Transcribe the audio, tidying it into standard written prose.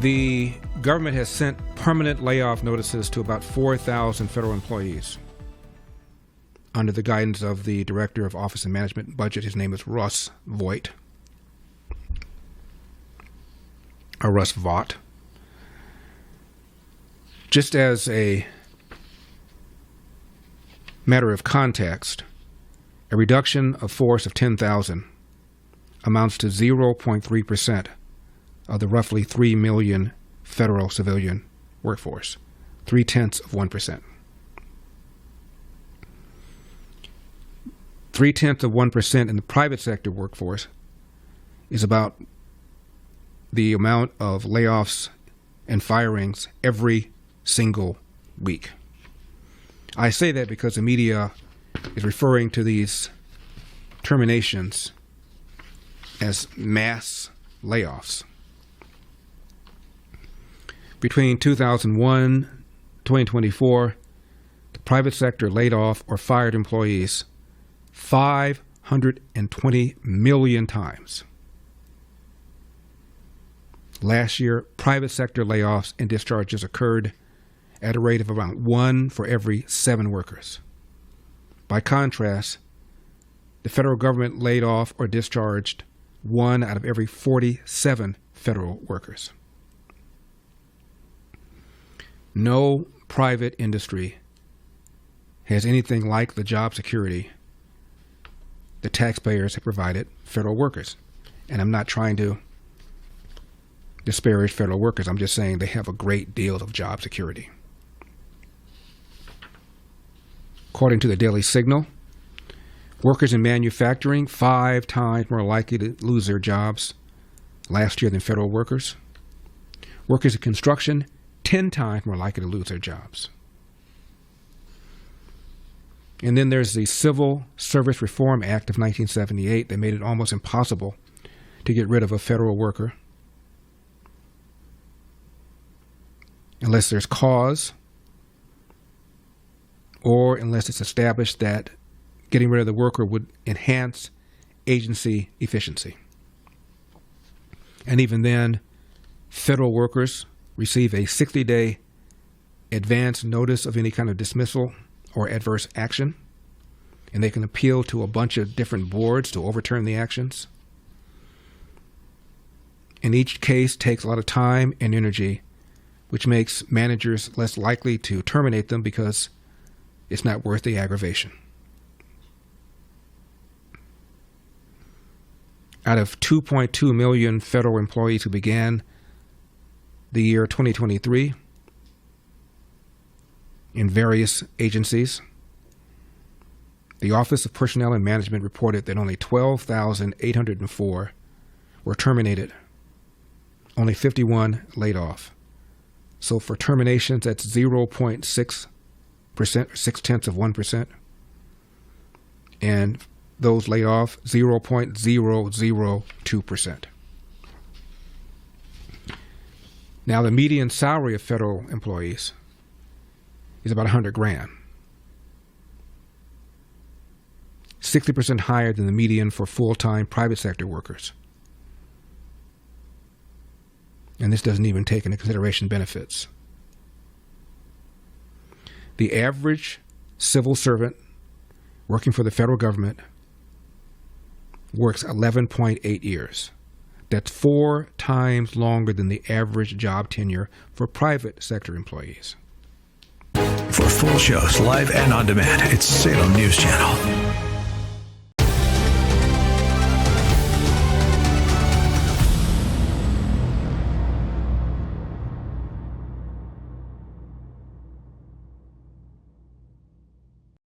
The government has sent permanent layoff notices to about 4,000 federal employees under the guidance of the Director of Office and Management and Budget. His name is Russ Vought. Or Russ Vought. Just as a matter of context, a reduction of force of 10,000 amounts to 0.3% of the roughly 3 million federal civilian workforce, 0.3%. 0.3% in the private sector workforce is about the amount of layoffs and firings every single week. I say that because the media is referring to these terminations as mass layoffs. Between 2001 and 2024, the private sector laid off or fired employees 520 million times. Last year, private sector layoffs and discharges occurred at a rate of around 1 for every 7 workers. By contrast, the federal government laid off or discharged 1 out of every 47 federal workers. No private industry has anything like the job security the taxpayers have provided federal workers. And I'm not trying to disparage federal workers. I'm just saying they have a great deal of job security. According to the Daily Signal, workers in manufacturing 5 times more likely to lose their jobs last year than federal workers. Workers in construction 10 times more likely to lose their jobs. And then there's the Civil Service Reform Act of 1978 that made it almost impossible to get rid of a federal worker unless there's cause or unless it's established that getting rid of the worker would enhance agency efficiency. And even then, federal workers receive a 60-day advance notice of any kind of dismissal or adverse action, and they can appeal to a bunch of different boards to overturn the actions. And each case takes a lot of time and energy, which makes managers less likely to terminate them because it's not worth the aggravation. Out of 2.2 million federal employees who began the year 2023 in various agencies, the Office of Personnel and Management reported that only 12,804 were terminated, only 51 laid off. So for terminations, that's 0.6%, 0.6%, and those laid off, 0.002%. Now, the median salary of federal employees is about $100,000, 60% higher than the median for full-time private sector workers. And this doesn't even take into consideration benefits. The average civil servant working for the federal government works 11.8 years. That's 4 times longer than the average job tenure for private sector employees. For full shows, live and on demand, it's Salem News Channel.